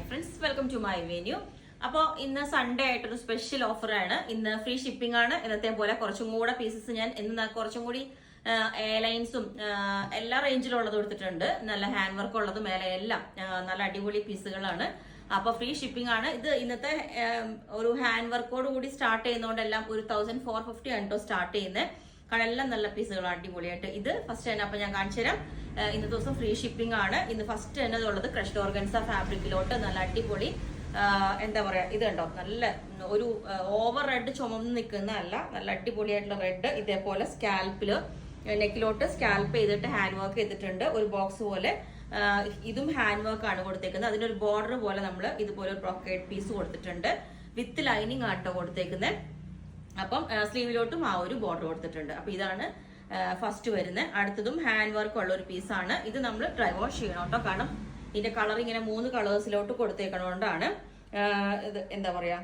Hi friends, welcome to my venue. അപ്പോൾ ഇന്ന് Sunday ആയിട്ടൊരു സ്പെഷ്യൽ ഓഫറാണ്. ഇന്ന് ഫ്രീ ഷിപ്പിംഗ് ആണ്. ഇന്നത്തെ പോലെ കുറച്ചും കൂടെ പീസസ് ഞാൻ ഇന്ന് കുറച്ചും കൂടി എയർലൈൻസും എല്ലാ റേഞ്ചിലുള്ളത് കൊടുത്തിട്ടുണ്ട്. നല്ല ഹാൻഡ് വർക്ക് ഉള്ളതും എല്ലാം നല്ല അടിപൊളി പീസുകളാണ്. അപ്പൊ ഫ്രീ ഷിപ്പിംഗ് ആണ്. ഇത് ഇന്നത്തെ ഒരു ഹാൻഡ് വർക്കോട് കൂടി സ്റ്റാർട്ട് ചെയ്യുന്നതുകൊണ്ട് എല്ലാം 1450 ആണ് കേട്ടോ സ്റ്റാർട്ട് ചെയ്യുന്നത്. കാരണം എല്ലാം നല്ല പീസുകളാണ് അടിപൊളിയായിട്ട്. ഇത് ഫസ്റ്റ് തന്നെ അപ്പൊ ഞാൻ കാണിച്ചു തരാം. ഇന്നത്തെ ദിവസം ഫ്രീ ഷിപ്പിംഗ് ആണ്. ഇന്ന് ഫസ്റ്റ് തന്നെ ഉള്ളത് ക്രഷ്ഡ് ഓർഗൻസ ഫാബ്രിക്കിലോട്ട് നല്ല അടിപൊളി എന്താ പറയാ, ഇത് കണ്ടോ, നല്ല ഒരു ഓവർ റെഡ് ചുമന്ന് നിൽക്കുന്നതല്ല, നല്ല അടിപൊളിയായിട്ടുള്ള റെഡ്. ഇതേപോലെ സ്കാൽപ്പില് നെക്കിലോട്ട് സ്കാൽപ്പ് ചെയ്തിട്ട് ഹാൻഡ് വർക്ക് ചെയ്തിട്ടുണ്ട്. ഒരു ബോക്സ് പോലെ ഇതും ഹാൻഡ് വർക്ക് ആണ് കൊടുത്തേക്കുന്നത്. അതിനൊരു ബോർഡർ പോലെ നമ്മൾ ഇതുപോലെ ഒരു ബ്രോക്കേഡ് പീസ് കൊടുത്തിട്ടുണ്ട്. വിത്ത് ലൈനിങ് ആട്ടോ കൊടുത്തേക്കുന്നത്. അപ്പം സ്ലീവിലോട്ടും ആ ഒരു ബോർഡർ കൊടുത്തിട്ടുണ്ട്. അപ്പൊ ഇതാണ് ഫസ്റ്റ് വരുന്നത്. അടുത്തതും ഹാൻഡ് വർക്ക് ഉള്ള ഒരു പീസാണ്. ഇത് നമ്മൾ ഡ്രൈ വാഷ് ചെയ്യണം കേട്ടോ. കാരണം ഇതിന്റെ കളർ ഇങ്ങനെ 3 കളേഴ്സിലോട്ട് കൊടുത്തേക്കണോണ്ടാണ് ഇത് എന്താ പറയാ,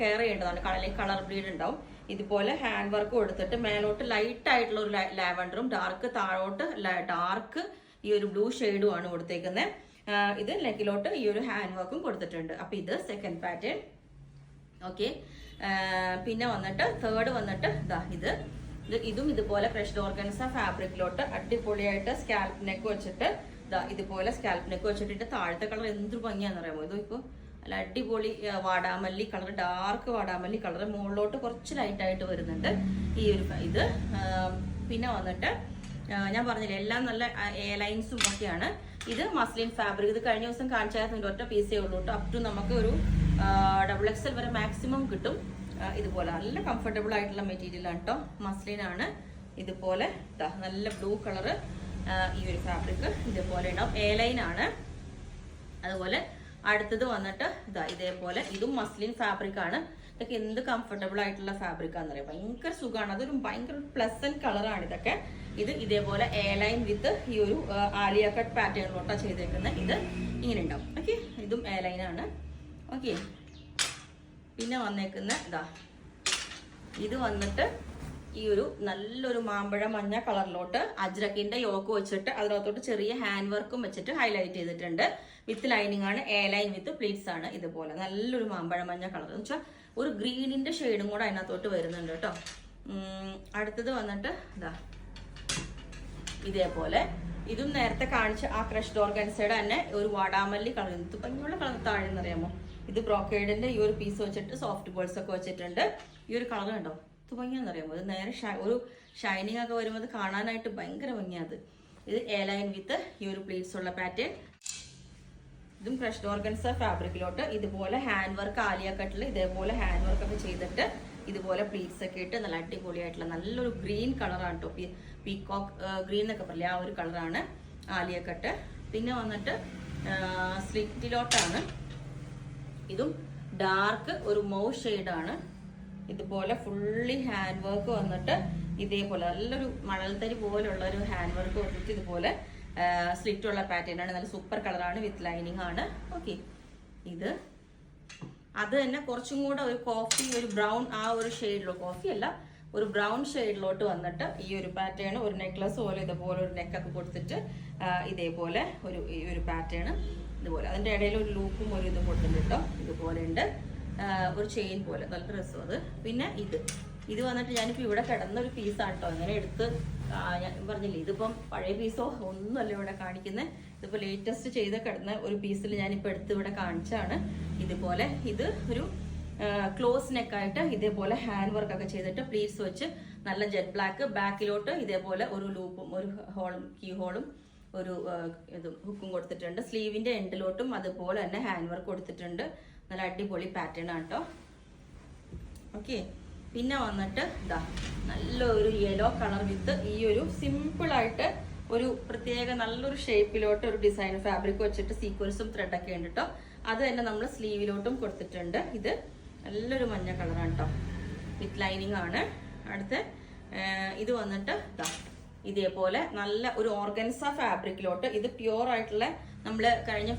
കെയർ ചെയ്യേണ്ടതാണ്. കളർ ബ്ലീഡ് ഉണ്ടാവും. ഇതുപോലെ ഹാൻഡ് വർക്ക് കൊടുത്തിട്ട് മേലോട്ട് ലൈറ്റ് ആയിട്ടുള്ള ഒരു ലാവൻഡറും ഡാർക്ക് താഴോട്ട് ഡാർക്ക് ഈ ഒരു ബ്ലൂ ഷെയ്ഡും ആണ് കൊടുത്തേക്കുന്നത്. ഇത് ലെഗിലോട്ട് ഈ ഒരു ഹാൻഡ് വർക്കും കൊടുത്തിട്ടുണ്ട്. അപ്പൊ ഇത് സെക്കൻഡ് പാറ്റേൺ. ഓക്കെ, പിന്നെ വന്നിട്ട് തേർഡ് വന്നിട്ട് ഇതും ഇതുപോലെ ക്രഷ്ഡ് ഓർഗൻസ ഫാബ്രിക്കിലോട്ട് അടിപൊളിയായിട്ട് സ്കാൽപ്പ് നെക്ക് വെച്ചിട്ട് ഇതുപോലെ സ്കാൽപ്പ് നെക്ക് വെച്ചിട്ട് താഴത്തെ കളർ എന്തൊരു ഭംഗിയാന്ന് അറിയാമോ. ഇത് ഇപ്പൊ നല്ല അടിപൊളി വാടാമല്ലി കളർ, ഡാർക്ക് വാടാമല്ലി കളർ, മുകളിലോട്ട് കുറച്ച് ലൈറ്റ് ആയിട്ട് വരുന്നുണ്ട് ഈ ഒരു ഇത്. പിന്നെ വന്നിട്ട് ഞാൻ പറഞ്ഞില്ലേ എല്ലാം നല്ല എയർലൈൻസും ഒക്കെയാണ്. ഇത് മസ്ലിൻ ഫാബ്രിക്. ഇത് കഴിഞ്ഞ ദിവസം കാണിച്ചാൽ ഒറ്റ പീസേ ഉള്ളൂ കേട്ടോ. അപ് ടു നമുക്ക് ഒരു XXL വരെ മാക്സിമം കിട്ടും. ഇതുപോലെ നല്ല കംഫർട്ടബിൾ ആയിട്ടുള്ള മെറ്റീരിയൽ ആണ് കേട്ടോ. മസ്ലിൻ ആണ്. ഇതുപോലെ നല്ല ബ്ലൂ കളറ് ഈ ഒരു ഫാബ്രിക് ഇതുപോലെ ഉണ്ടാവും. എയർലൈൻ ആണ്. അതുപോലെ അടുത്തത് വന്നിട്ട് ഇതേപോലെ ഇതും മസ്ലിൻ ഫാബ്രിക് ആണ്. ഇതൊക്കെ എന്ത് കംഫർട്ടബിൾ ആയിട്ടുള്ള ഫാബ്രിക് ആണെന്ന് അറിയാം. ഭയങ്കര സുഖമാണ്. അതൊരു ഭയങ്കര പ്ലസന്റ് കളറാണ് ഇതൊക്കെ. ഇത് ഇതേപോലെ എയർലൈൻ വിത്ത് ഈ ഒരു ആലിയ കട്ട് പാറ്റേണിലോട്ടാണ് ചെയ്തേക്കുന്നത്. ഇത് ഇങ്ങനെ ഉണ്ടാവും. ഓക്കെ, ഇതും എയർലൈൻ ആണ്. ഓക്കെ, പിന്നെ വന്നേക്കുന്ന ഇത് വന്നിട്ട് ഈ ഒരു നല്ലൊരു മാമ്പഴ മഞ്ഞ കളറിലോട്ട് അജ്രക്കിന്റെ യോക്ക് വെച്ചിട്ട് അതിനകത്തോട്ട് ചെറിയ ഹാൻഡ് വർക്കും വെച്ചിട്ട് ഹൈലൈറ്റ് ചെയ്തിട്ടുണ്ട്. വിത്ത് ലൈനിങ് ആണ്. എയർലൈൻ വിത്ത് പ്ലീറ്റ്സ് ആണ്. ഇതുപോലെ നല്ലൊരു മാമ്പഴ മഞ്ഞ കളർ എന്ന് വെച്ചാൽ ഒരു ഗ്രീനിന്റെ ഷെയ്ഡും കൂടെ അതിനകത്തോട്ട് വരുന്നുണ്ട് കേട്ടോ. അടുത്തത് വന്നിട്ട് ഇതേപോലെ ഇതും നേരത്തെ കാണിച്ച ആ ക്രഷ്ഡ് ഓർഗൻസയുടെ തന്നെ ഒരു വാടാമല്ലി കളർ. ഇത് ഭംഗിയുള്ള കളർ താഴെന്ന് അറിയാമോ. ഇത് ബ്രോക്കേഡിന്റെ ഈ ഒരു പീസ് വെച്ചിട്ട് സോഫ്റ്റ് ബോൾസ് ഒക്കെ വെച്ചിട്ടുണ്ട്. ഈ ഒരു കളർ കണ്ടോ, ഇത് ഭംഗിയാന്ന് അറിയാമോ. ഇത് നേരെ ഒരു ഷൈനിങ് ഒക്കെ വരുമ്പോൾ അത് കാണാനായിട്ട് ഭയങ്കര ഭംഗിയാണ്. ഇത് എയർലൈൻ വിത്ത് ഈ ഒരു പ്ലീറ്റ്സ് ഉള്ള പാറ്റേൺ. ഇതും ക്രഷ്ഡ് ഓർഗൻസ ഫാബ്രിക്കിലോട്ട് ഇതുപോലെ ഹാൻഡ് വർക്ക് ആലിയ കട്ടിൽ ഇതേപോലെ ഹാൻഡ് വർക്ക് ഒക്കെ ചെയ്തിട്ട് ഇതുപോലെ പ്ലീറ്റ്സ് ഒക്കെ ഇട്ട് നല്ല അടിപൊളിയായിട്ടുള്ള നല്ലൊരു ഗ്രീൻ കളറാണ് കേട്ടോ. പീകോക്ക് ഗ്രീൻ എന്നൊക്കെ പറയില്ലേ, ആ ഒരു കളറാണ് ആലിയ കട്ട്. പിന്നെ വന്നിട്ട് സ്ലിറ്റിലോട്ടാണ്. ഇതും ഡാർക്ക് ഒരു മൗ ഷെയ്ഡാണ്. ഇതുപോലെ ഫുള്ളി ഹാൻഡ് വർക്ക് വന്നിട്ട് ഇതേപോലെ നല്ലൊരു മണൽത്തരി പോലെയുള്ള ഒരു ഹാൻഡ് വർക്ക് വന്നിട്ട് ഇതുപോലെ സ്ലിറ്റ് ഉള്ള പാറ്റേൺ ആണ്. നല്ല സൂപ്പർ കളറാണ്. വിത്ത് ലൈനിങ് ആണ്. ഓക്കെ, ഇത് അത് തന്നെ കുറച്ചും കൂടെ ഒരു കോഫി, ഒരു ബ്രൗൺ ആ ഒരു ഷെയ്ഡിലോ, കോഫി അല്ല ഒരു ബ്രൗൺ ഷെയ്ഡിലോട്ട് വന്നിട്ട് ഈ ഒരു പാറ്റേൺ ഒരു നെക്ലസ് പോലെ ഇതുപോലെ ഒരു നെക്കൊക്കെ കൊടുത്തിട്ട് ഇതേപോലെ ഈ ഒരു പാറ്റേൺ ഇതുപോലെ. അതിന്റെ ഇടയിൽ ഒരു ലൂപ്പും ഒരു ഇതും കൊടുത്തിട്ടുണ്ട് കേട്ടോ. ഇതുപോലെ ഉണ്ട് ഒരു ചെയിൻ പോലെ. നല്ല രസം അത്. പിന്നെ ഇത് വന്നിട്ട് ഞാനിപ്പോ ഇവിടെ കിടന്ന ഒരു പീസാണ് കേട്ടോ. ഇങ്ങനെ എടുത്ത് ഞാൻ പറഞ്ഞില്ലേ, ഇതിപ്പം പഴയ പീസോ ഒന്നുമല്ല ഇവിടെ കാണിക്കുന്നത്. ഇതിപ്പോ ലേറ്റസ്റ്റ് ചെയ്ത് കിടന്ന ഒരു പീസിൽ ഞാനിപ്പോ എടുത്ത് ഇവിടെ കാണിച്ചാണ്. ഇതുപോലെ ഇത് ഒരു ക്ലോസ് നെക്കായിട്ട് ഇതേപോലെ ഹാൻഡ് വർക്ക് ഒക്കെ ചെയ്തിട്ട് പ്ലീറ്റ്സ് വെച്ച് നല്ല ജെറ്റ് ബ്ലാക്ക് ബാക്കിലോട്ട് ഇതേപോലെ ഒരു ലൂപ്പും ഒരു ഹോളും കീ ഹോളും ഒരു ഇതും ഹുക്കും കൊടുത്തിട്ടുണ്ട്. സ്ലീവിന്റെ എൻഡിലോട്ടും അതുപോലെ തന്നെ ഹാൻഡ് വർക്ക് കൊടുത്തിട്ടുണ്ട്. നല്ല അടിപൊളി പാറ്റേൺ ആണ് കേട്ടോ. ഓക്കെ, പിന്നെ വന്നിട്ട് നല്ലൊരു യെല്ലോ കളർ വിത്ത് ഈ ഒരു സിമ്പിൾ ആയിട്ട് ഒരു പ്രത്യേക നല്ലൊരു ഷേപ്പിലോട്ട് ഒരു ഡിസൈൻ ഫാബ്രിക് വെച്ചിട്ട് സീക്വൻസും ത്രെഡൊക്കെ ഉണ്ട് കേട്ടോ. അത് തന്നെ നമ്മൾ സ്ലീവിലോട്ടും കൊടുത്തിട്ടുണ്ട്. ഇത് നല്ലൊരു മഞ്ഞ കളറാണ് കേട്ടോ. വിത്ത് ലൈനിങ് ആണ്. അടുത്ത് ഇത് വന്നിട്ട് ഇതേപോലെ നല്ല ഒരു ഓർഗൻസ ഫാബ്രിക്കിലോട്ട് ഇത് പ്യുവർ ആയിട്ടുള്ള നമ്മൾ കഴിഞ്ഞ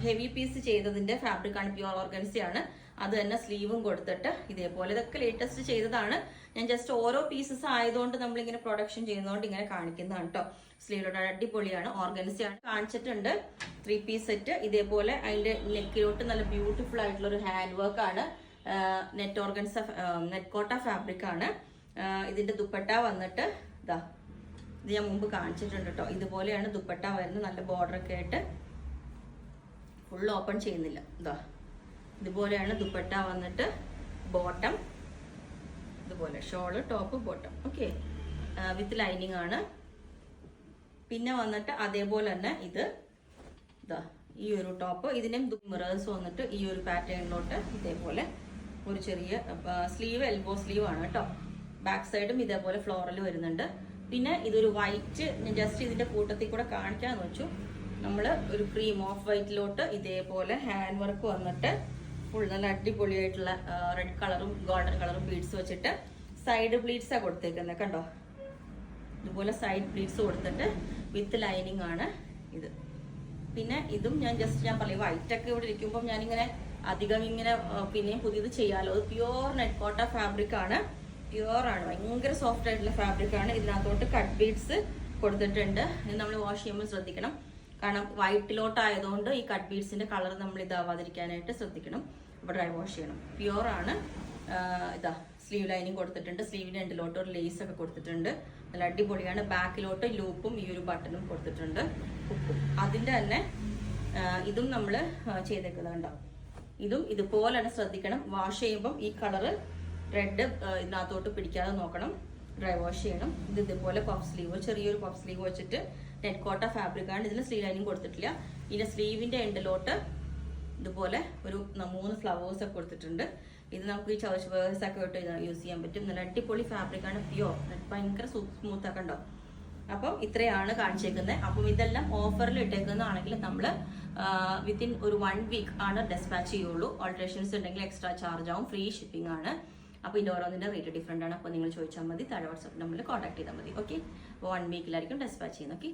ഹെവി പീസ് ചെയ്തതിന്റെ ഫാബ്രിക്കാണ്, പ്യുവർ ഓർഗൻസിയാണ്. അത് തന്നെ സ്ലീവും കൊടുത്തിട്ട് ഇതേപോലെ, ഇതൊക്കെ ലേറ്റസ്റ്റ് ചെയ്തതാണ്. ഞാൻ ജസ്റ്റ് ഓരോ പീസസ് ആയതുകൊണ്ട് നമ്മളിങ്ങനെ പ്രൊഡക്ഷൻ ചെയ്യുന്നതുകൊണ്ട് ഇങ്ങനെ കാണിക്കുന്നതാണ് കേട്ടോ. സ്ലീവിലോട്ട് അടിപൊളിയാണ്, ഓർഗൻസിയാണ് കാണിച്ചിട്ടുണ്ട്. 3 പീസ് സെറ്റ് ഇതേപോലെ. അതിന്റെ നെക്കിലോട്ട് നല്ല ബ്യൂട്ടിഫുൾ ആയിട്ടുള്ള ഒരു ഹാൻഡ് വർക്ക് ആണ്. നെറ്റ് ഓർഗൻസ നെറ്റ് കോട്ട ഫാബ്രിക് ആണ്. ഇതിന്റെ ദുപ്പട്ട വന്നിട്ട് ഇതാ, ഇത് ഞാൻ മുമ്പ് കാണിച്ചിട്ടുണ്ട് കേട്ടോ. ഇതുപോലെയാണ് ദുപ്പട്ട വരുന്നത്, നല്ല ബോർഡർ ഒക്കെ ആയിട്ട്. ഫുൾ ഓപ്പൺ ചെയ്യുന്നില്ല, ഇതാ ഇതുപോലെയാണ് ദുപ്പട്ട വന്നിട്ട്. ബോട്ടം ഇതുപോലെ, shawl top bottom, okay, with lining ആണ്. പിന്നെ വന്നിട്ട് അതേപോലെ തന്നെ ഇത് ഇതാ ഈ ഒരു ടോപ്പ്, ഇതിനും മിറേഴ്സ് വന്നിട്ട് ഈ ഒരു പാറ്റേണിലോട്ട് ഇതേപോലെ ഒരു ചെറിയ സ്ലീവ്, എൽബോ സ്ലീവ് ആണ് കേട്ടോ. ബാക്ക് സൈഡും ഇതേപോലെ ഫ്ലോറൽ വരുന്നുണ്ട്. പിന്നെ ഇതൊരു വൈറ്റ്, ഞാൻ ജസ്റ്റ് ഇതിന്റെ കൂട്ടത്തിൽ കൂടെ കാണിക്കാന്ന് വെച്ചു. നമ്മൾ ഒരു ക്രീം ഓഫ് വൈറ്റിലോട്ട് ഇതേപോലെ ഹാൻഡ് വർക്ക് വന്നിട്ട് ഫുൾ നല്ല അടിപൊളിയായിട്ടുള്ള റെഡ് കളറും ഗോൾഡൻ കളറും ബീഡ്സ് വെച്ചിട്ട് സൈഡ് പ്ലീറ്റ്സാണ് കൊടുത്തേക്കുന്നത് കണ്ടോ. ഇതുപോലെ സൈഡ് പ്ലീറ്റ്സ് കൊടുത്തിട്ട് വിത്ത് ലൈനിങ് ആണ് ഇത്. പിന്നെ ഇതും ഞാൻ പറയും, വൈറ്റ് ഒക്കെ ഇവിടെ ഇരിക്കുമ്പോൾ ഞാനിങ്ങനെ അധികം ഇങ്ങനെ പിന്നെയും പുതിയത് ചെയ്യാലോ. അത് പ്യുവർ നെറ്റ് കോട്ട ഫാബ്രിക് ആണ്, പ്യുവർ ആണ്, ഭയങ്കര സോഫ്റ്റ് ആയിട്ടുള്ള ഫാബ്രിക് ആണ്. ഇതിനകത്തോട്ട് കട്ട് ബീഡ്സ് കൊടുത്തിട്ടുണ്ട്. ഇത് നമ്മൾ വാഷ് ചെയ്യുമ്പോൾ ശ്രദ്ധിക്കണം, കാരണം വൈറ്റിലോട്ടായതുകൊണ്ട് ഈ കട്ട് ബീഡ്സിന്റെ കളർ നമ്മൾ ഇതാവാതിരിക്കാനായിട്ട് ശ്രദ്ധിക്കണം. അപ്പോൾ ഡ്രൈ വാഷ് ചെയ്യണം. പ്യുവർ ആണ്. ഇതാ സ്ലീവ് ലൈനിങ് കൊടുത്തിട്ടുണ്ട്. സ്ലീവിന്റെ എൻഡിലോട്ട് ഒരു ലേസ് ഒക്കെ കൊടുത്തിട്ടുണ്ട്, നല്ല അടിപൊളിയാണ്. ബാക്കിലോട്ട് ലൂപ്പും ഈ ഒരു ബട്ടണും കൊടുത്തിട്ടുണ്ട്, ഹുക്കും. അതിന്റെ തന്നെ ഇതും നമ്മൾ ചെയ്തേക്കുന്നുണ്ടോ. ഇതും ഇതുപോലെ തന്നെ ശ്രദ്ധിക്കണം. വാഷ് ചെയ്യുമ്പം ഈ കളറ് റെഡ് ഇതിനകത്തോട്ട് പിടിക്കാതെ നോക്കണം, ഡ്രൈ വാഷ് ചെയ്യണം. ഇത് ഇതുപോലെ പഫ് സ്ലീവ്, ചെറിയൊരു പഫ് സ്ലീവ് വെച്ചിട്ട് നെറ്റ് കോട്ട ഫാബ്രിക് ആണ്. ഇതിന് സ്ലീവ് ലൈനിങ് കൊടുത്തിട്ടില്ല. ഇതിന്റെ സ്ലീവിന്റെ എൻഡിലോട്ട് ഇതുപോലെ ഒരു 3 ഫ്ലവേഴ്സ് ഒക്കെ കൊടുത്തിട്ടുണ്ട്. ഇത് നമുക്ക് ഈ ചർച്ച് വേഴ്സ് ഒക്കെ ആയിട്ട് യൂസ് ചെയ്യാൻ പറ്റും. നല്ല അടിപൊളി ഫാബ്രിക് ആണ്, പ്യുവർ, ഭയങ്കര സ്മൂത്ത് ഒക്കെ ഉണ്ടോ. അപ്പം ഇത്രയാണ് കാണിച്ചേക്കുന്നത്. അപ്പം ഇതെല്ലാം ഓഫറിൽ ഇട്ടേക്കുന്നതാണെങ്കിൽ നമ്മൾ വിത്തിൻ ഒരു 1 വീക്ക് ആണ് ഡെസ്പാച്ച് ചെയ്യുള്ളൂ. ഓൾട്രേഷൻസ് ഉണ്ടെങ്കിൽ എക്സ്ട്രാ ചാർജ് ആവും, ഫ്രീ ഷിപ്പിംഗ് ആണ്. അപ്പോൾ ഇതിൻ്റെ ഓരോന്നിൻ്റെ റേറ്റ് ഡിഫറെൻ്റ് ആണ്. അപ്പോൾ നിങ്ങൾ ചോദിച്ചാൽ മതി, താഴെ വാട്സാപ്പ് നമ്പറിൽ കോൺടാക്ട് ചെയ്താൽ മതി. ഓക്കെ, അപ്പോൾ 1 വീക്കിലായിരിക്കും ഡെസ്പാച്ച് ചെയ്യുന്നത്. ഓക്കെ.